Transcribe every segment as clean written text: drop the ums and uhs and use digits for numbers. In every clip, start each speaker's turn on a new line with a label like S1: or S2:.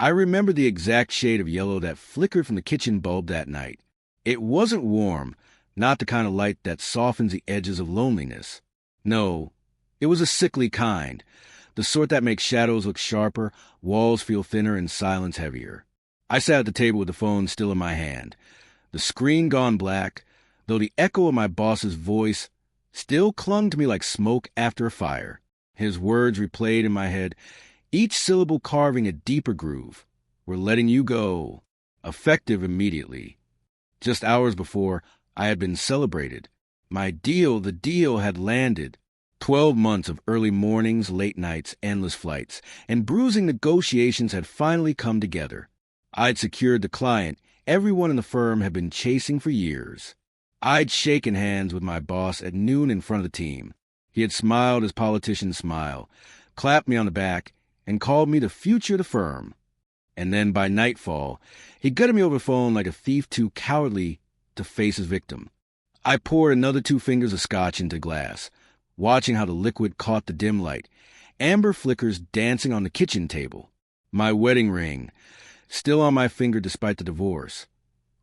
S1: I remember the exact shade of yellow that flickered from the kitchen bulb that night. It wasn't warm, not the kind of light that softens the edges of loneliness. No, it was a sickly kind, the sort that makes shadows look sharper, walls feel thinner, and silence heavier. I sat at the table with the phone still in my hand, the screen gone black, though the echo of my boss's voice still clung to me like smoke after a fire. His words replayed in my head, each syllable carving a deeper groove. "We're letting you go." Effective immediately. Just hours before, I had been celebrated. The deal had landed. 12 months of early mornings, late nights, endless flights, and bruising negotiations had finally come together. I'd secured the client everyone in the firm had been chasing for years. I'd shaken hands with my boss at noon in front of the team. He had smiled as politicians smile, clapped me on the back, and called me the future of the firm. And then by nightfall, he gutted me over the phone like a thief too cowardly to face his victim. I poured another 2 fingers of scotch into glass, watching how the liquid caught the dim light, amber flickers dancing on the kitchen table. My wedding ring, still on my finger despite the divorce,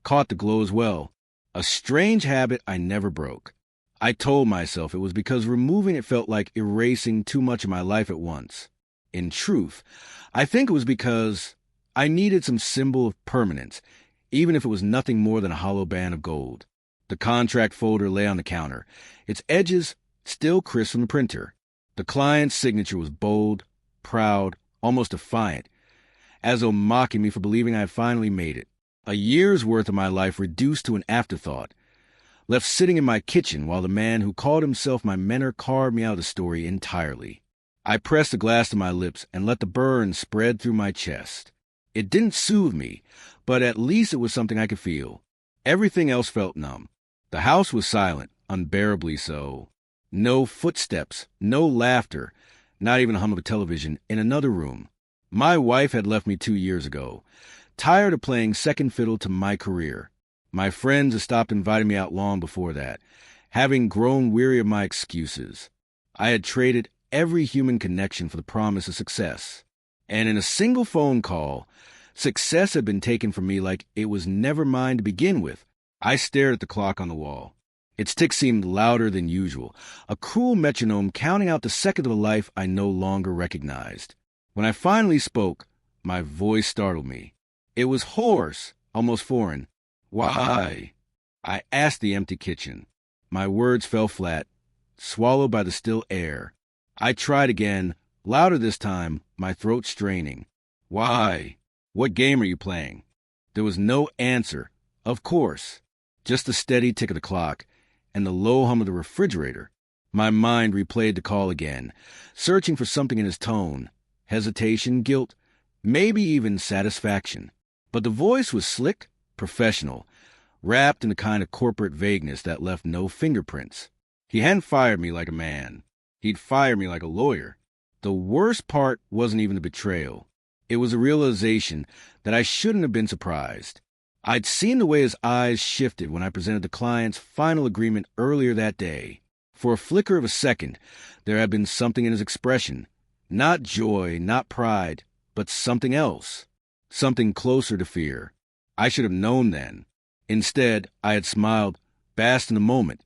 S1: caught the glow as well, a strange habit I never broke. I told myself it was because removing it felt like erasing too much of my life at once. In truth, I think it was because I needed some symbol of permanence, even if it was nothing more than a hollow band of gold. The contract folder lay on the counter, its edges still crisp from the printer. The client's signature was bold, proud, almost defiant, as though mocking me for believing I had finally made it. A year's worth of my life reduced to an afterthought, left sitting in my kitchen while the man who called himself my mentor carved me out of the story entirely. I pressed the glass to my lips and let the burn spread through my chest. It didn't soothe me, but at least it was something I could feel. Everything else felt numb. The house was silent, unbearably so. No footsteps, no laughter, not even a hum of a television in another room. My wife had left me 2 years ago, tired of playing second fiddle to my career. My friends had stopped inviting me out long before that, having grown weary of my excuses. I had traded every human connection for the promise of success. And in a single phone call, success had been taken from me like it was never mine to begin with. I stared at the clock on the wall. Its tick seemed louder than usual, a cruel metronome counting out the second of a life I no longer recognized. When I finally spoke, my voice startled me. It was hoarse, almost foreign. "Why?" I asked the empty kitchen. My words fell flat, swallowed by the still air. I tried again, louder this time, my throat straining. "Why? What game are you playing?" There was no answer. Of course. Just the steady tick of the clock and the low hum of the refrigerator. My mind replayed the call again, searching for something in his tone. Hesitation, guilt, maybe even satisfaction. But the voice was slick, professional, wrapped in a kind of corporate vagueness that left no fingerprints. He hadn't fired me like a man. He'd fired me like a lawyer. The worst part wasn't even the betrayal. It was a realization that I shouldn't have been surprised. I'd seen the way his eyes shifted when I presented the client's final agreement earlier that day. For a flicker of a second, there had been something in his expression. Not joy, not pride, but something else. Something closer to fear. I should have known then. Instead, I had smiled, basked in the moment,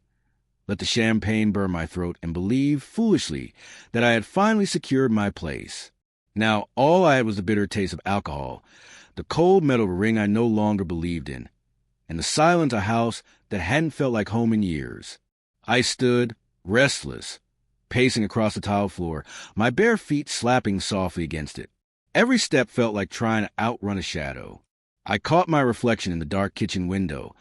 S1: let the champagne burn my throat, and believed, foolishly, that I had finally secured my place. Now, all I had was the bitter taste of alcohol, the cold metal of a ring I no longer believed in, and the silence of a house that hadn't felt like home in years. I stood, restless, pacing across the tile floor, my bare feet slapping softly against it. Every step felt like trying to outrun a shadow. I caught my reflection in the dark kitchen window,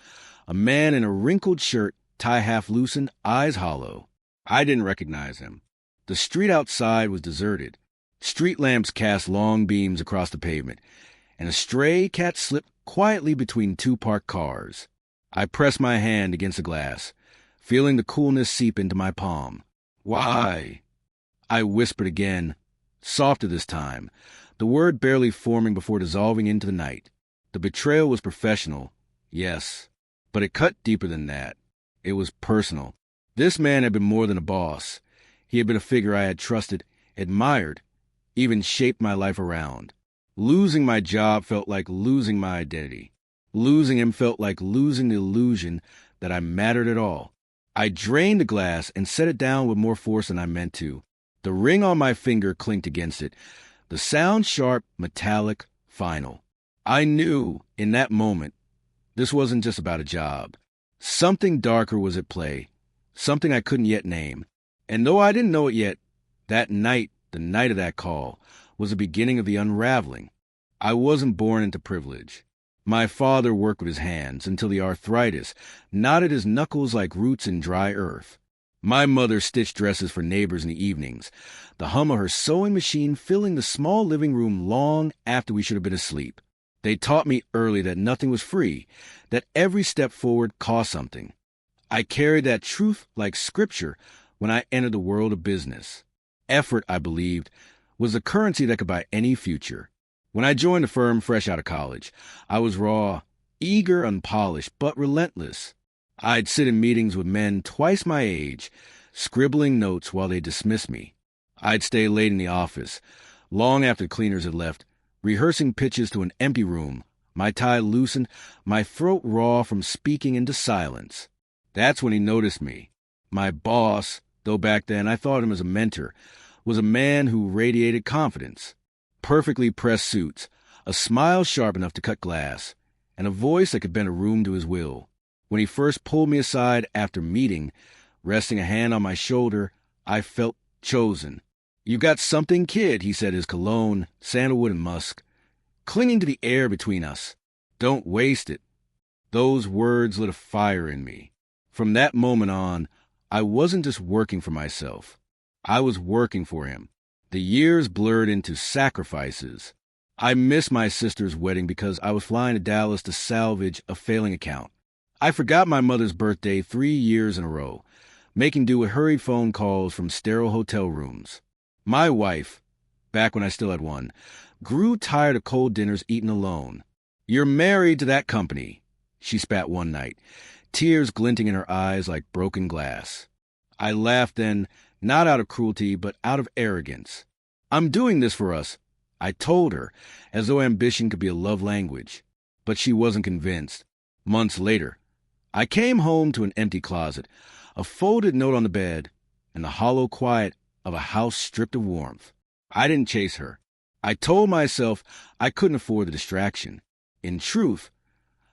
S1: a man in a wrinkled shirt, tie half loosened, eyes hollow. I didn't recognize him. The street outside was deserted. Street lamps cast long beams across the pavement, and a stray cat slipped quietly between 2 parked cars. I pressed my hand against the glass, feeling the coolness seep into my palm. "Why?" I whispered again, softer this time, the word barely forming before dissolving into the night. The betrayal was professional, yes, but it cut deeper than that. It was personal. This man had been more than a boss. He had been a figure I had trusted, admired, even shaped my life around. Losing my job felt like losing my identity. Losing him felt like losing the illusion that I mattered at all. I drained the glass and set it down with more force than I meant to. The ring on my finger clinked against it, the sound sharp, metallic, final. I knew, in that moment, this wasn't just about a job. Something darker was at play, something I couldn't yet name. And though I didn't know it yet, that night, the night of that call, was the beginning of the unraveling. I wasn't born into privilege. My father worked with his hands until the arthritis knotted his knuckles like roots in dry earth. My mother stitched dresses for neighbors in the evenings, the hum of her sewing machine filling the small living room long after we should have been asleep. They taught me early that nothing was free, that every step forward cost something. I carried that truth like scripture when I entered the world of business. Effort, I believed, was the currency that could buy any future. When I joined the firm fresh out of college, I was raw, eager, unpolished, but relentless. I'd sit in meetings with men twice my age, scribbling notes while they dismissed me. I'd stay late in the office, long after the cleaners had left, rehearsing pitches to an empty room, my tie loosened, my throat raw from speaking into silence. That's when he noticed me. My boss, though back then I thought of him as a mentor, was a man who radiated confidence. Perfectly pressed suits, a smile sharp enough to cut glass, and a voice that could bend a room to his will. When he first pulled me aside after meeting, resting a hand on my shoulder, I felt chosen. "You got something, kid," he said, his cologne, sandalwood and musk, clinging to the air between us. "Don't waste it." Those words lit a fire in me. From that moment on, I wasn't just working for myself. I was working for him. The years blurred into sacrifices. I missed my sister's wedding because I was flying to Dallas to salvage a failing account. I forgot my mother's birthday 3 years in a row, making do with hurried phone calls from sterile hotel rooms. My wife, back when I still had one, grew tired of cold dinners eaten alone. "You're married to that company," she spat one night, tears glinting in her eyes like broken glass. I laughed then, not out of cruelty, but out of arrogance. "I'm doing this for us," I told her, as though ambition could be a love language. But she wasn't convinced. Months later, I came home to an empty closet, a folded note on the bed, and the hollow quiet of a house stripped of warmth. I didn't chase her. I told myself I couldn't afford the distraction. In truth,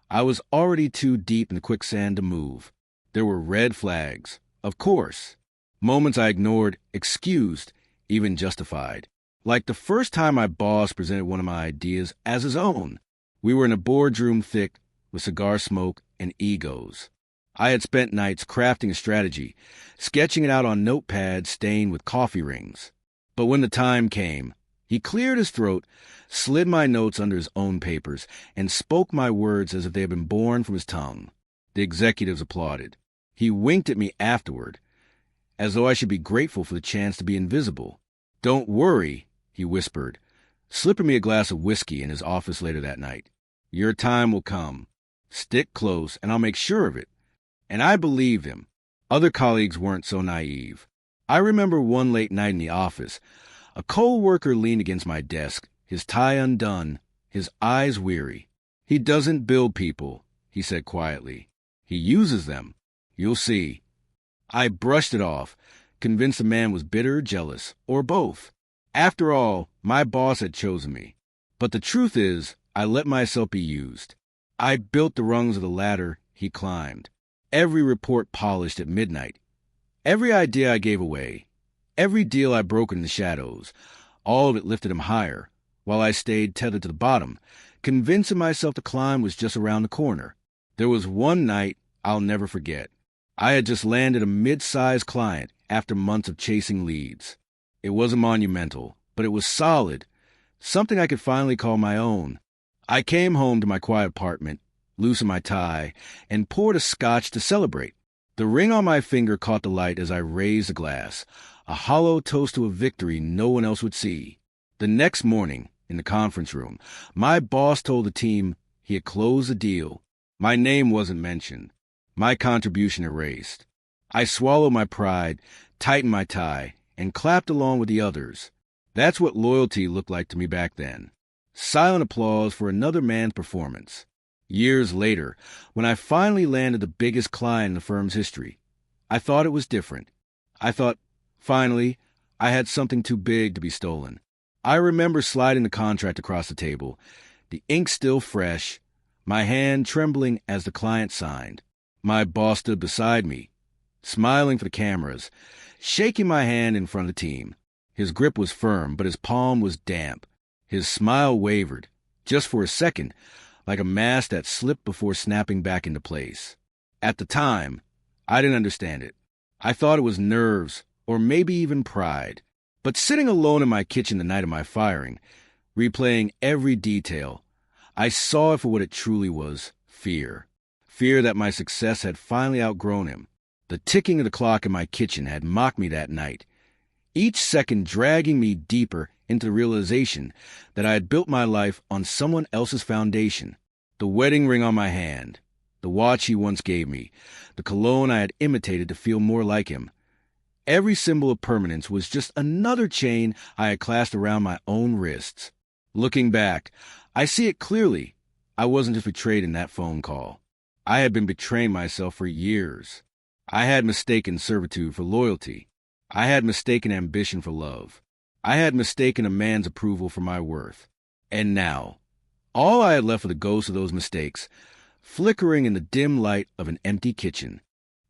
S1: I was already too deep in the quicksand to move. There were red flags, of course. Moments I ignored, excused, even justified. Like the first time my boss presented one of my ideas as his own. We were in a boardroom thick with cigar smoke and egos. I had spent nights crafting a strategy, sketching it out on notepads stained with coffee rings. But when the time came, he cleared his throat, slid my notes under his own papers, and spoke my words as if they had been born from his tongue. The executives applauded. He winked at me afterward, as though I should be grateful for the chance to be invisible. "Don't worry," he whispered, slipping me a glass of whiskey in his office later that night. "Your time will come. Stick close, and I'll make sure of it." And I believed him. Other colleagues weren't so naive. I remember one late night in the office. A co-worker leaned against my desk, his tie undone, his eyes weary. "He doesn't build people," he said quietly. "He uses them. You'll see." I brushed it off, convinced the man was bitter or jealous, or both. After all, my boss had chosen me. But the truth is, I let myself be used. I built the rungs of the ladder he climbed. Every report polished at midnight. Every idea I gave away. Every deal I broke in the shadows. All of it lifted him higher, while I stayed tethered to the bottom, convincing myself the climb was just around the corner. There was one night I'll never forget. I had just landed a mid-sized client after months of chasing leads. It wasn't monumental, but it was solid, something I could finally call my own. I came home to my quiet apartment, loosened my tie, and poured a scotch to celebrate. The ring on my finger caught the light as I raised a glass, a hollow toast to a victory no one else would see. The next morning, in the conference room, my boss told the team he had closed the deal. My name wasn't mentioned. My contribution erased. I swallowed my pride, tightened my tie, and clapped along with the others. That's what loyalty looked like to me back then. Silent applause for another man's performance. Years later, when I finally landed the biggest client in the firm's history, I thought it was different. I thought, finally, I had something too big to be stolen. I remember sliding the contract across the table, the ink still fresh, my hand trembling as the client signed. My boss stood beside me, smiling for the cameras, shaking my hand in front of the team. His grip was firm, but his palm was damp. His smile wavered, just for a second, like a mask that slipped before snapping back into place. At the time, I didn't understand it. I thought it was nerves, or maybe even pride. But sitting alone in my kitchen the night of my firing, replaying every detail, I saw it for what it truly was, fear. Fear that my success had finally outgrown him. The ticking of the clock in my kitchen had mocked me that night, each second dragging me deeper into the realization that I had built my life on someone else's foundation. The wedding ring on my hand, the watch he once gave me, the cologne I had imitated to feel more like him. Every symbol of permanence was just another chain I had clasped around my own wrists. Looking back, I see it clearly. I wasn't just betrayed in that phone call. I had been betraying myself for years. I had mistaken servitude for loyalty. I had mistaken ambition for love. I had mistaken a man's approval for my worth. And now, all I had left were the ghosts of those mistakes, flickering in the dim light of an empty kitchen.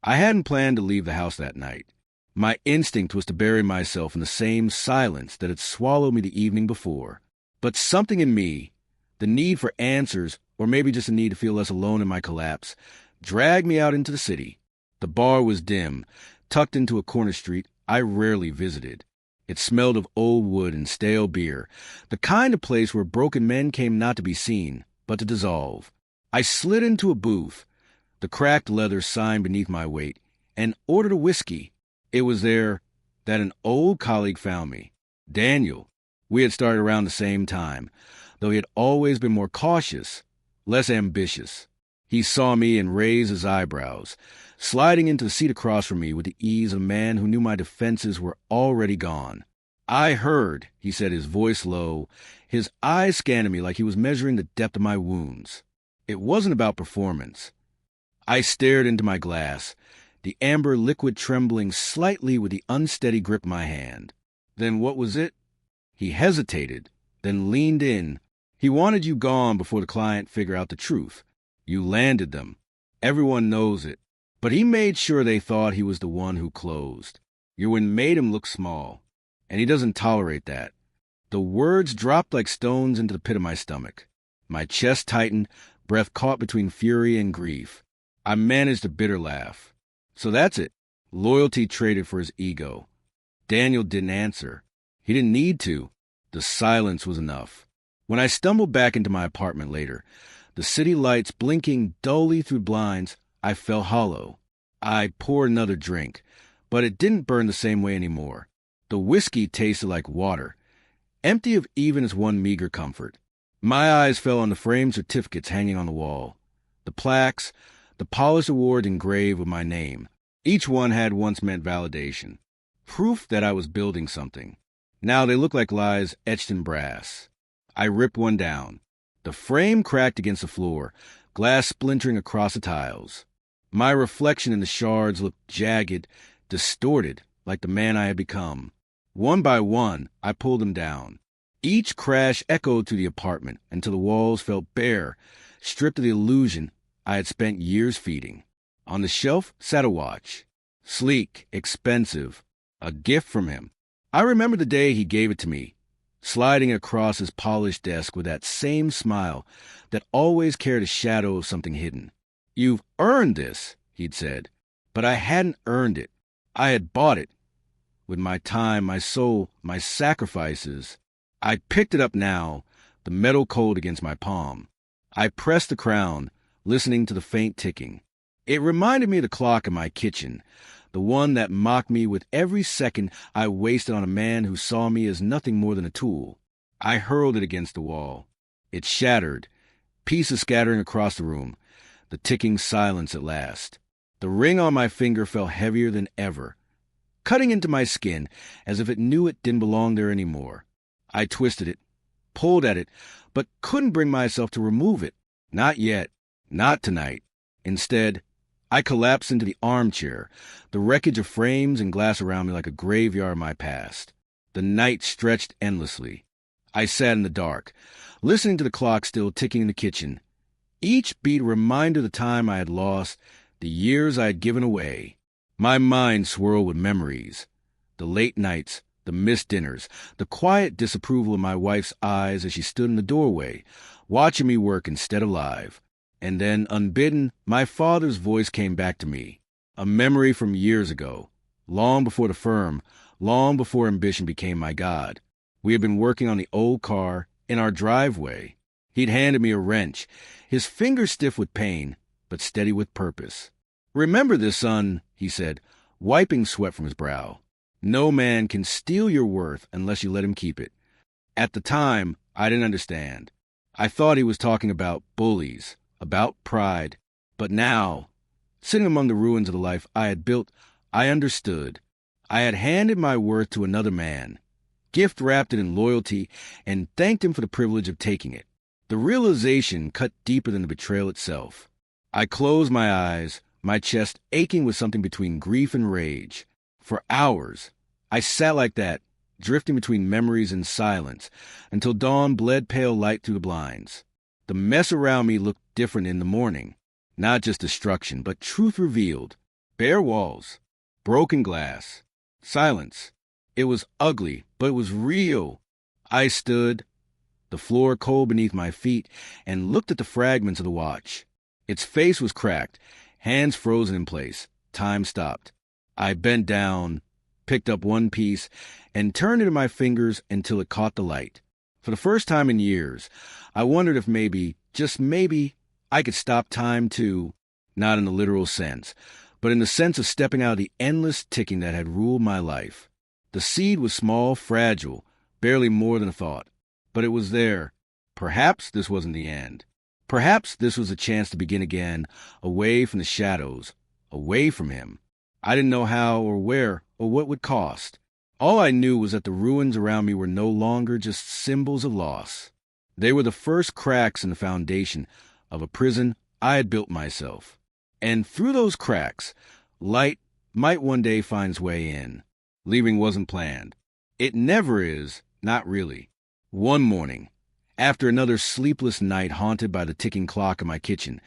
S1: I hadn't planned to leave the house that night. My instinct was to bury myself in the same silence that had swallowed me the evening before. But something in me, the need for answers, or maybe just a need to feel less alone in my collapse, dragged me out into the city. The bar was dim, tucked into a corner street I rarely visited. It smelled of old wood and stale beer, the kind of place where broken men came not to be seen, but to dissolve. I slid into a booth, the cracked leather sign beneath my weight, and ordered a whiskey. It was there that an old colleague found me, Daniel. We had started around the same time, though he had always been more cautious, less ambitious. He saw me and raised his eyebrows, sliding into the seat across from me with the ease of a man who knew my defenses were already gone. "I heard," he said, his voice low, his eyes scanning me like he was measuring the depth of my wounds. It wasn't about performance. I stared into my glass, the amber liquid trembling slightly with the unsteady grip of my hand. "Then what was it?" He hesitated, then leaned in. "He wanted you gone before the client figured out the truth. You landed them. Everyone knows it. But he made sure they thought he was the one who closed. Your win made him look small, and he doesn't tolerate that." The words dropped like stones into the pit of my stomach. My chest tightened, breath caught between fury and grief. I managed a bitter laugh. So that's it. Loyalty traded for his ego. Daniel didn't answer. He didn't need to. The silence was enough. When I stumbled back into my apartment later, the city lights blinking dully through blinds, I felt hollow. I poured another drink, but it didn't burn the same way anymore. The whiskey tasted like water, empty of even its one meager comfort. My eyes fell on the framed certificates hanging on the wall. The plaques, the polished award engraved with my name. Each one had once meant validation, proof that I was building something. Now they look like lies etched in brass. I ripped one down. The frame cracked against the floor, glass splintering across the tiles. My reflection in the shards looked jagged, distorted, like the man I had become. One by one, I pulled them down. Each crash echoed through the apartment until the walls felt bare, stripped of the illusion I had spent years feeding. On the shelf sat a watch. Sleek, expensive, a gift from him. I remember the day he gave it to me, sliding across his polished desk with that same smile that always carried a shadow of something hidden. "You've earned this," he'd said. But I hadn't earned it. I had bought it. With my time, my soul, my sacrifices. I picked it up now, the metal cold against my palm. I pressed the crown, listening to the faint ticking. It reminded me of the clock in my kitchen, the one that mocked me with every second I wasted on a man who saw me as nothing more than a tool. I hurled it against the wall. It shattered, pieces scattering across the room, the ticking silence at last. The ring on my finger felt heavier than ever, cutting into my skin as if it knew it didn't belong there anymore. I twisted it, pulled at it, but couldn't bring myself to remove it. Not yet. Not tonight. Instead, I collapsed into the armchair, the wreckage of frames and glass around me like a graveyard of my past. The night stretched endlessly. I sat in the dark, listening to the clock still ticking in the kitchen. Each beat a reminder of the time I had lost, the years I had given away. My mind swirled with memories. The late nights, the missed dinners, the quiet disapproval in my wife's eyes as she stood in the doorway, watching me work instead of live. And then, unbidden, my father's voice came back to me, a memory from years ago, long before the firm, long before ambition became my god. We had been working on the old car in our driveway. He'd handed me a wrench, his fingers stiff with pain, but steady with purpose. "Remember this, son," he said, wiping sweat from his brow. "No man can steal your worth unless you let him keep it." At the time, I didn't understand. I thought he was talking about bullies, about pride. But now, sitting among the ruins of the life I had built, I understood. I had handed my worth to another man, gift-wrapped it in loyalty, and thanked him for the privilege of taking it. The realization cut deeper than the betrayal itself. I closed my eyes, my chest aching with something between grief and rage. For hours, I sat like that, drifting between memories and silence, until dawn bled pale light through the blinds. The mess around me looked different in the morning. Not just destruction, but truth revealed. Bare walls, broken glass, silence. It was ugly, but it was real. I stood, the floor cold beneath my feet, and looked at the fragments of the watch. Its face was cracked, hands frozen in place. Time stopped. I bent down, picked up one piece, and turned it in my fingers until it caught the light. For the first time in years, I wondered if maybe, just maybe, I could stop time too, not in the literal sense, but in the sense of stepping out of the endless ticking that had ruled my life. The seed was small, fragile, barely more than a thought, but it was there. Perhaps this wasn't the end. Perhaps this was a chance to begin again, away from the shadows, away from him. I didn't know how or where or what would cost. All I knew was that the ruins around me were no longer just symbols of loss. They were the first cracks in the foundation of a prison I had built myself. And through those cracks, light might one day find its way in. Leaving wasn't planned. It never is, not really. One morning, after another sleepless night haunted by the ticking clock in my kitchen,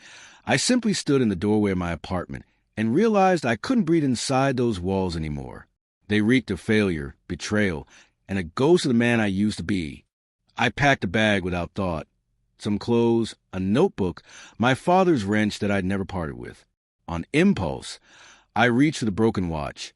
S1: I simply stood in the doorway of my apartment and realized I couldn't breathe inside those walls anymore. They reeked of failure, betrayal, and a ghost of the man I used to be. I packed a bag without thought. Some clothes, a notebook, my father's wrench that I'd never parted with. On impulse, I reached for the broken watch,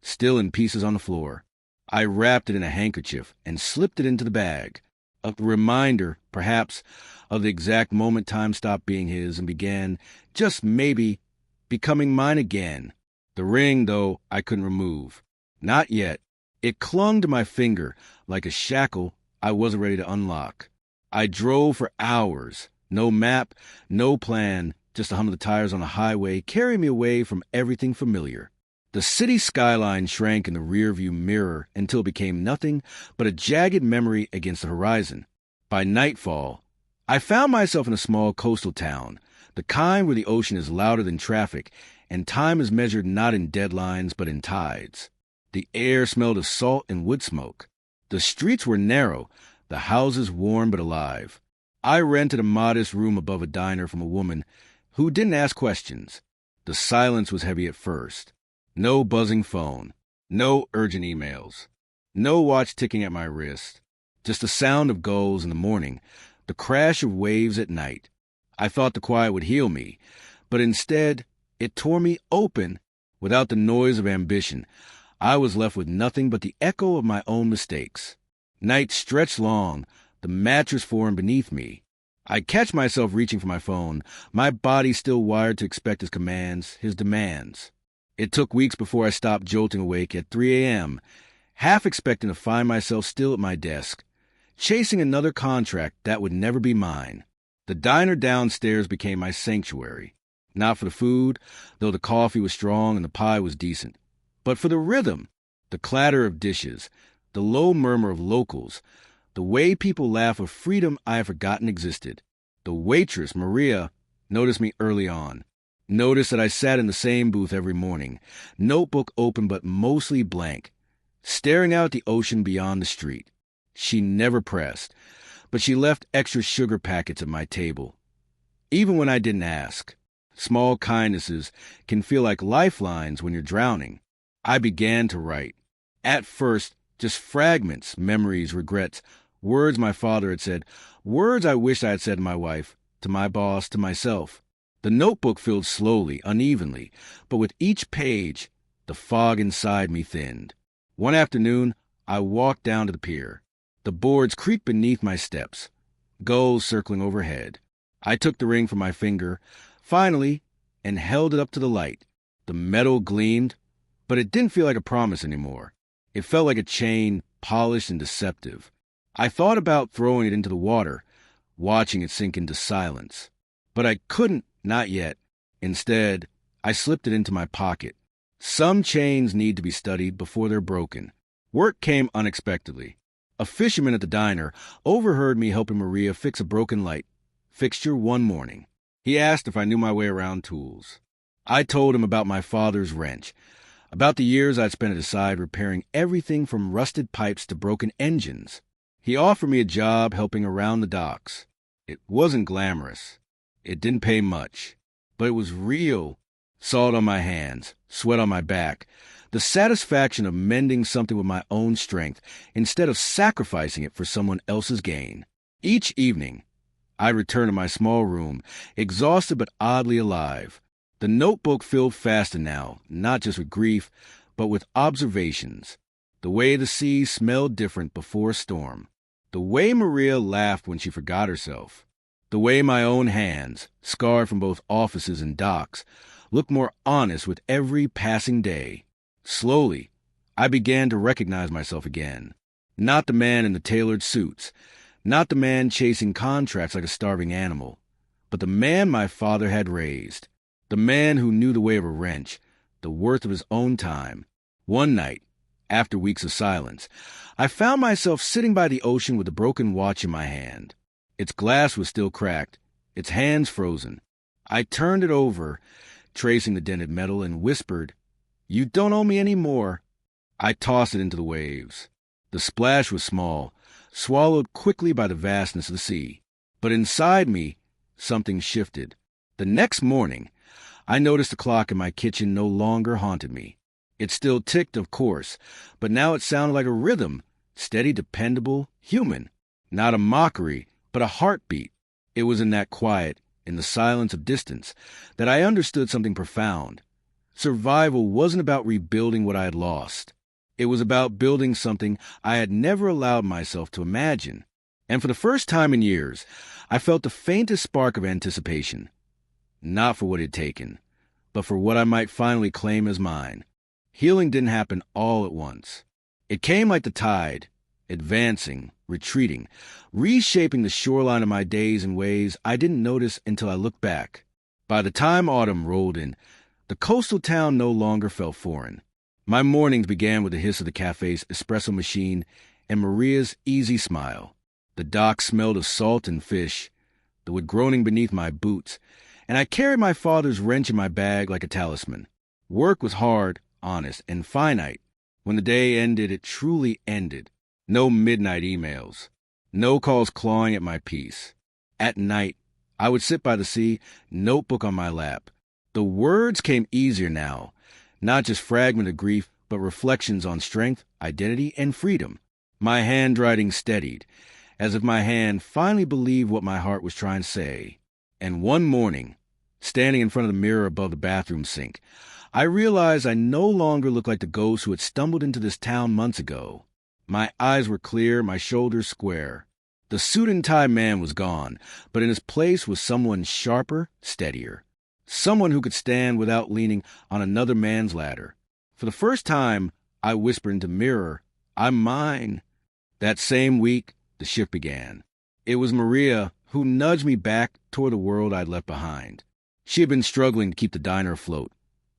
S1: still in pieces on the floor. I wrapped it in a handkerchief and slipped it into the bag. A reminder, perhaps, of the exact moment time stopped being his and began, just maybe, becoming mine again. The ring, though, I couldn't remove. Not yet. It clung to my finger like a shackle I wasn't ready to unlock. I drove for hours. No map, no plan, just the hum of the tires on the highway carrying me away from everything familiar. The city skyline shrank in the rearview mirror until it became nothing but a jagged memory against the horizon. By nightfall, I found myself in a small coastal town, the kind where the ocean is louder than traffic and time is measured not in deadlines but in tides. The air smelled of salt and wood smoke. The streets were narrow, the houses warm but alive. I rented a modest room above a diner from a woman who didn't ask questions. The silence was heavy at first. No buzzing phone, no urgent emails, no watch ticking at my wrist. Just the sound of gulls in the morning, the crash of waves at night. I thought the quiet would heal me, but instead it tore me open. Without the noise of ambition, I was left with nothing but the echo of my own mistakes. Nights stretched long, the mattress formed beneath me. I'd catch myself reaching for my phone, my body still wired to expect his commands, his demands. It took weeks before I stopped jolting awake at 3 a.m., half expecting to find myself still at my desk, chasing another contract that would never be mine. The diner downstairs became my sanctuary. Not for the food, though the coffee was strong and the pie was decent, but for the rhythm, the clatter of dishes, the low murmur of locals, The way people laugh of freedom I had forgotten existed. The waitress, Maria, noticed me early on. Noticed that I sat in the same booth every morning, notebook open but mostly blank, staring out at the ocean beyond the street. She never pressed, but she left extra sugar packets at my table, even when I didn't ask. Small kindnesses can feel like lifelines when you're drowning. I began to write. At first, just fragments, memories, regrets, words my father had said, words I wished I had said to my wife, to my boss, to myself. The notebook filled slowly, unevenly, but with each page, the fog inside me thinned. One afternoon, I walked down to the pier. The boards creaked beneath my steps, gulls circling overhead. I took the ring from my finger, finally, and held it up to the light. The metal gleamed, but it didn't feel like a promise anymore. It felt like a chain, polished and deceptive. I thought about throwing it into the water, watching it sink into silence. But I couldn't, not yet. Instead, I slipped it into my pocket. Some chains need to be studied before they're broken. Work came unexpectedly. A fisherman at the diner overheard me helping Maria fix a broken light fixture one morning. He asked if I knew my way around tools. I told him about my father's wrench, about the years I'd spent at his side repairing everything from rusted pipes to broken engines. He offered me a job helping around the docks. It wasn't glamorous. It didn't pay much, but it was real. Salt on my hands, sweat on my back, the satisfaction of mending something with my own strength instead of sacrificing it for someone else's gain. Each evening, I returned to my small room, exhausted but oddly alive. The notebook filled faster now, not just with grief, but with observations. The way the sea smelled different before a storm. The way Maria laughed when she forgot herself. The way my own hands, scarred from both offices and docks, looked more honest with every passing day. Slowly, I began to recognize myself again. Not the man in the tailored suits, not the man chasing contracts like a starving animal, but the man my father had raised. The man who knew the way of a wrench, the worth of his own time. One night, after weeks of silence, I found myself sitting by the ocean with a broken watch in my hand. Its glass was still cracked, its hands frozen. I turned it over, tracing the dented metal, and whispered, "You don't owe me any more." I tossed it into the waves. The splash was small, swallowed quickly by the vastness of the sea. But inside me, something shifted. The next morning, I noticed the clock in my kitchen no longer haunted me. It still ticked, of course, but now it sounded like a rhythm, steady, dependable, human. Not a mockery, but a heartbeat. It was in that quiet, in the silence of distance, that I understood something profound. Survival wasn't about rebuilding what I had lost. It was about building something I had never allowed myself to imagine. And for the first time in years, I felt the faintest spark of anticipation. Not for what it had taken, but for what I might finally claim as mine. Healing didn't happen all at once. It came like the tide, advancing, retreating, reshaping the shoreline of my days in ways I didn't notice until I looked back. By the time autumn rolled in, the coastal town no longer felt foreign. My mornings began with the hiss of the cafe's espresso machine and Maria's easy smile. The dock smelled of salt and fish, the wood groaning beneath my boots, and I carried my father's wrench in my bag like a talisman. Work was hard, honest, and finite. When the day ended, it truly ended. No midnight emails. No calls clawing at my peace. At night, I would sit by the sea, notebook on my lap. The words came easier now, not just fragment of grief, but reflections on strength, identity, and freedom. My handwriting steadied, as if my hand finally believed what my heart was trying to say. And one morning, standing in front of the mirror above the bathroom sink, I realized I no longer looked like the ghost who had stumbled into this town months ago. My eyes were clear, my shoulders square. The suit and tie man was gone, but in his place was someone sharper, steadier. Someone who could stand without leaning on another man's ladder. For the first time, I whispered into the mirror, "I'm mine." That same week, the shift began. It was Maria who nudged me back toward the world I'd left behind. She had been struggling to keep the diner afloat.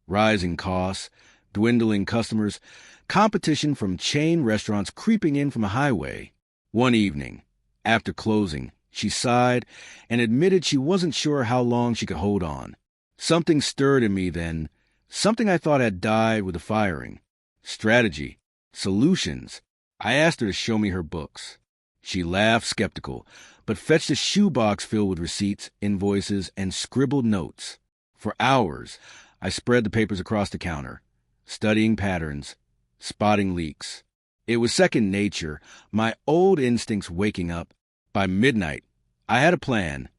S1: Rising costs, dwindling customers, competition from chain restaurants creeping in from the highway. One evening, after closing, she sighed and admitted she wasn't sure how long she could hold on. Something stirred in me then, something I thought had died with the firing. Strategy. Solutions. I asked her to show me her books. She laughed, skeptical, but fetched a shoebox filled with receipts, invoices, and scribbled notes. For hours, I spread the papers across the counter, studying patterns, spotting leaks. It was second nature, my old instincts waking up. By midnight, I had a plan.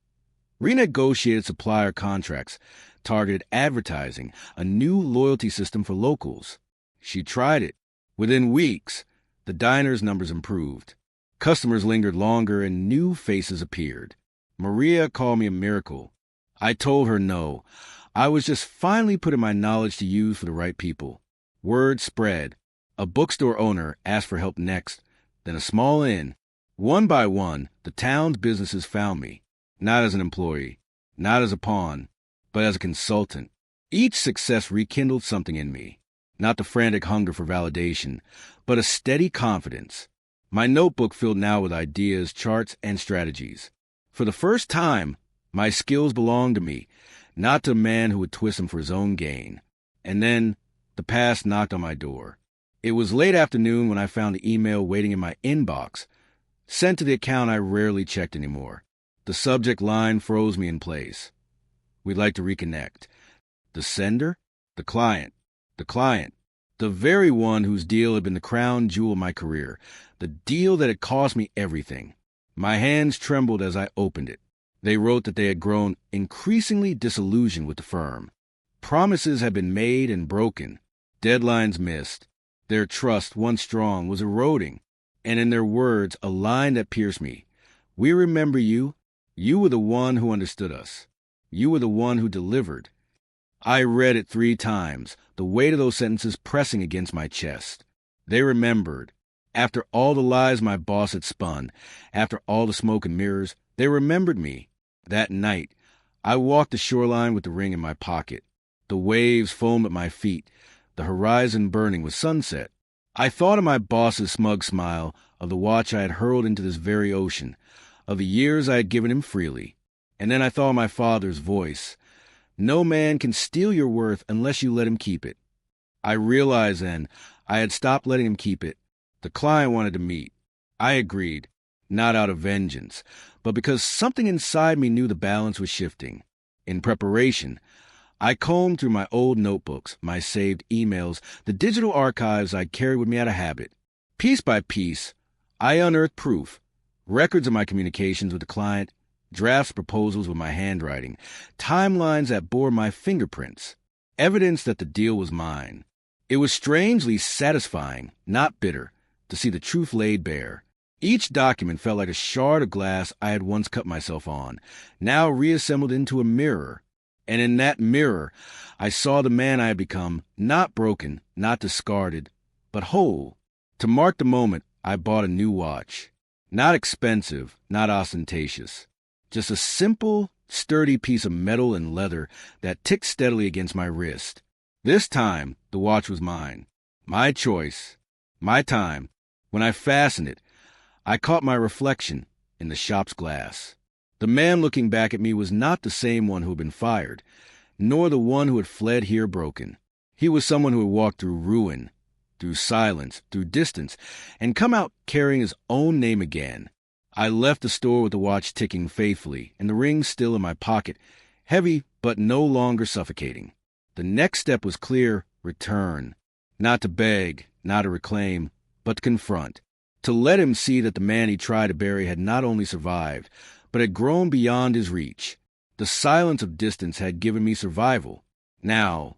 S1: Renegotiated supplier contracts, targeted advertising, a new loyalty system for locals. She tried it. Within weeks, the diner's numbers improved. Customers lingered longer and new faces appeared. Maria called me a miracle. I told her no. I was just finally putting my knowledge to use for the right people. Word spread. A bookstore owner asked for help next, then a small inn. One by one, the town's businesses found me, not as an employee, not as a pawn, but as a consultant. Each success rekindled something in me, not the frantic hunger for validation, but a steady confidence. My notebook filled now with ideas, charts, and strategies. For the first time, my skills belonged to me, not to a man who would twist them for his own gain. And then, the past knocked on my door. It was late afternoon when I found the email waiting in my inbox, sent to the account I rarely checked anymore. The subject line froze me in place. We'd like to reconnect. The sender? The client. The client. The very one whose deal had been the crown jewel of my career. The deal that had cost me everything. My hands trembled as I opened it. They wrote that they had grown increasingly disillusioned with the firm. Promises had been made and broken. Deadlines missed. Their trust, once strong, was eroding. And in their words, a line that pierced me. We remember you. You were the one who understood us. You were the one who delivered. I read it 3 times, the weight of those sentences pressing against my chest. They remembered. After all the lies my boss had spun, after all the smoke and mirrors, they remembered me. That night, I walked the shoreline with the ring in my pocket. The waves foamed at my feet, the horizon burning with sunset. I thought of my boss's smug smile, of the watch I had hurled into this very ocean, of the years I had given him freely. And then I thought of my father's voice. No man can steal your worth unless you let him keep it. I realized then I had stopped letting him keep it. The client wanted to meet. I agreed, not out of vengeance, but because something inside me knew the balance was shifting. In preparation, I combed through my old notebooks, my saved emails, the digital archives I carried with me out of habit. Piece by piece, I unearthed proof, records of my communications with the client, drafts, proposals with my handwriting, timelines that bore my fingerprints, evidence that the deal was mine. It was strangely satisfying, not bitter, to see the truth laid bare. Each document felt like a shard of glass I had once cut myself on, now reassembled into a mirror. And in that mirror, I saw the man I had become, not broken, not discarded, but whole. To mark the moment, I bought a new watch. Not expensive, not ostentatious. Just a simple, sturdy piece of metal and leather that ticked steadily against my wrist. This time, the watch was mine. My choice. My time. When I fastened it, I caught my reflection in the shop's glass. The man looking back at me was not the same one who had been fired, nor the one who had fled here broken. He was someone who had walked through ruin, through silence, through distance, and come out carrying his own name again. I left the store with the watch ticking faithfully and the ring still in my pocket, heavy but no longer suffocating. The next step was clear: return. Not to beg, not to reclaim, but to confront. To let him see that the man he tried to bury had not only survived, but had grown beyond his reach. The silence of distance had given me survival. Now,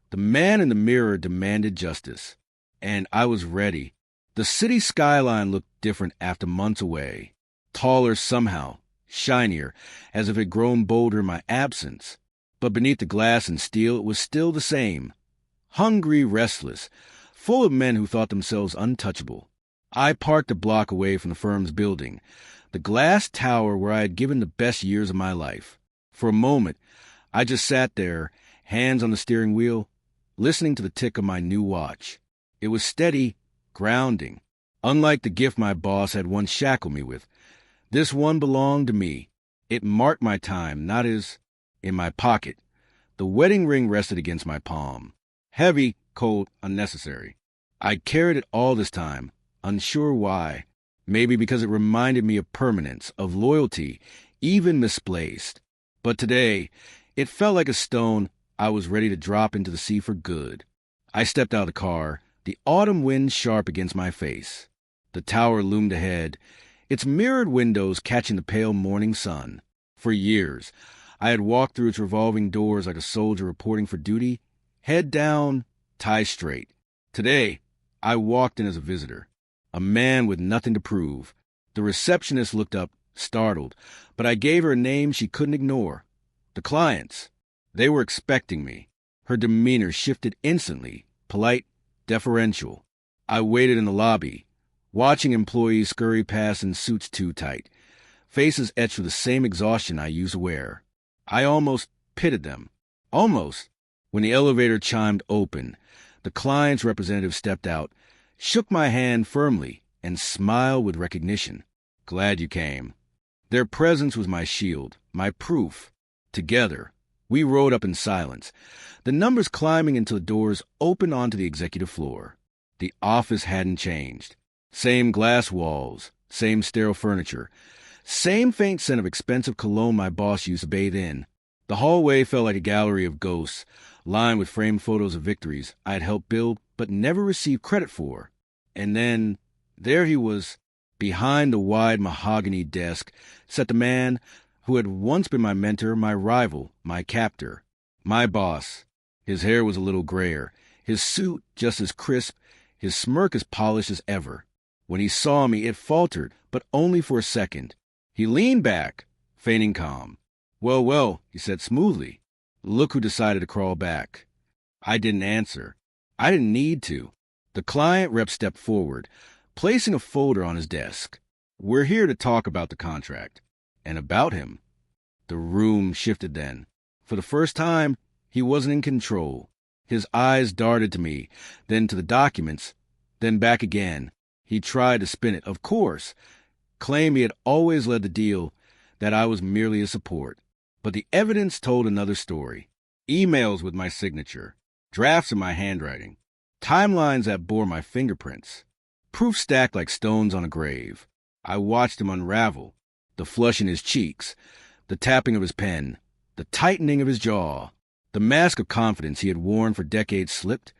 S1: the man in the mirror demanded justice, and I was ready. The city skyline looked different after months away. Taller somehow, shinier, as if it had grown bolder in my absence. But beneath the glass and steel it was still the same. Hungry, restless, full of men who thought themselves untouchable. I parked a block away from the firm's building, the glass tower where I had given the best years of my life. For a moment, I just sat there, hands on the steering wheel, listening to the tick of my new watch. It was steady, grounding. Unlike the gift my boss had once shackled me with, this one belonged to me. It marked my time, not as in my pocket. The wedding ring rested against my palm. Heavy, cold, unnecessary. I carried it all this time, unsure why. Maybe because it reminded me of permanence, of loyalty, even misplaced. But today, it felt like a stone I was ready to drop into the sea for good. I stepped out of the car, the autumn wind sharp against my face. The tower loomed ahead, its mirrored windows catching the pale morning sun. For years, I had walked through its revolving doors like a soldier reporting for duty, head down, tie straight. Today, I walked in as a visitor, a man with nothing to prove. The receptionist looked up, startled, but I gave her a name she couldn't ignore. The clients. They were expecting me. Her demeanor shifted instantly, polite, deferential. I waited in the lobby, watching employees scurry past in suits too tight, faces etched with the same exhaustion I used to wear. I almost pitied them. Almost. When the elevator chimed open, the client's representative stepped out, shook my hand firmly, and smiled with recognition. Glad you came. Their presence was my shield, my proof. Together, we rode up in silence, the numbers climbing until the doors opened onto the executive floor. The office hadn't changed. Same glass walls, same sterile furniture, same faint scent of expensive cologne my boss used to bathe in. The hallway felt like a gallery of ghosts, lined with framed photos of victories I had helped build but never received credit for. And then, there he was, behind the wide mahogany desk, sat the man who had once been my mentor, my rival, my captor, my boss. His hair was a little grayer, his suit just as crisp, his smirk as polished as ever. When he saw me, it faltered, but only for a second. He leaned back, feigning calm. Well, well, he said smoothly. Look who decided to crawl back. I didn't answer. I didn't need to. The client rep stepped forward, placing a folder on his desk. We're here to talk about the contract. And about him. The room shifted then. For the first time, he wasn't in control. His eyes darted to me, then to the documents, then back again. He tried to spin it, of course, claimed he had always led the deal, that I was merely a support. But the evidence told another story. Emails with my signature, drafts in my handwriting, timelines that bore my fingerprints, proof stacked like stones on a grave. I watched him unravel, the flush in his cheeks, the tapping of his pen, the tightening of his jaw. The mask of confidence he had worn for decades slipped,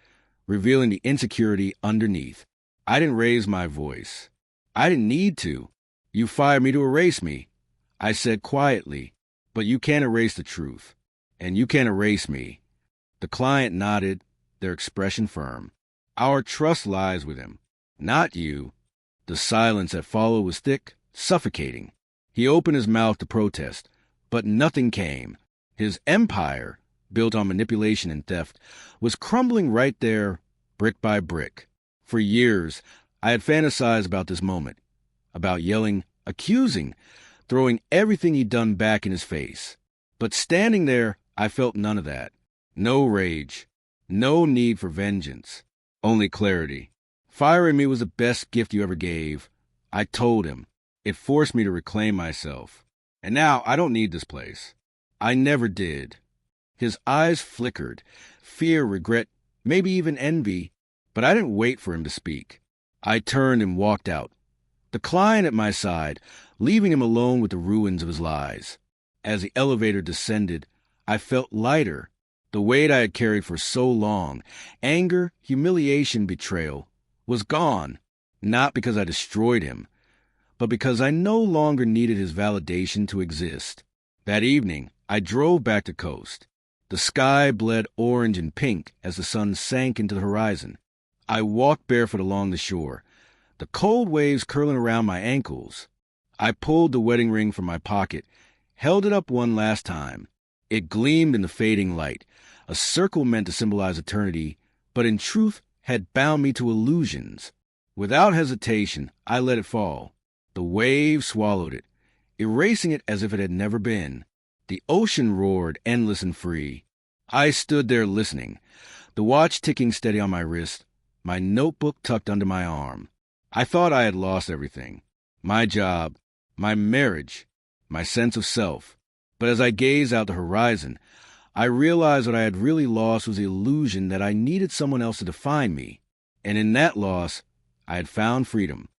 S1: revealing the insecurity underneath. I didn't raise my voice. I didn't need to. You fired me to erase me. I said quietly, but you can't erase the truth, and you can't erase me. The client nodded, their expression firm. Our trust lies with him, not you. The silence that followed was thick, suffocating. He opened his mouth to protest, but nothing came. His empire, built on manipulation and theft, was crumbling right there, brick by brick. For years, I had fantasized about this moment, about yelling, accusing, throwing everything he'd done back in his face. But standing there, I felt none of that. No rage, no need for vengeance, only clarity. Firing me was the best gift you ever gave. I told him. It forced me to reclaim myself. And now I don't need this place. I never did. His eyes flickered, fear, regret, maybe even envy, but I didn't wait for him to speak. I turned and walked out, the client at my side, leaving him alone with the ruins of his lies. As the elevator descended, I felt lighter. The weight I had carried for so long, anger, humiliation, betrayal, was gone, not because I destroyed him, but because I no longer needed his validation to exist. That evening, I drove back to Coast. The sky bled orange and pink as the sun sank into the horizon. I walked barefoot along the shore, the cold waves curling around my ankles. I pulled the wedding ring from my pocket, held it up one last time. It gleamed in the fading light, a circle meant to symbolize eternity, but in truth had bound me to illusions. Without hesitation, I let it fall. The wave swallowed it, erasing it as if it had never been. The ocean roared, endless and free. I stood there listening, the watch ticking steady on my wrist, my notebook tucked under my arm. I thought I had lost everything: my job, my marriage, my sense of self. But as I gazed out the horizon, I realized what I had really lost was the illusion that I needed someone else to define me. And in that loss, I had found freedom.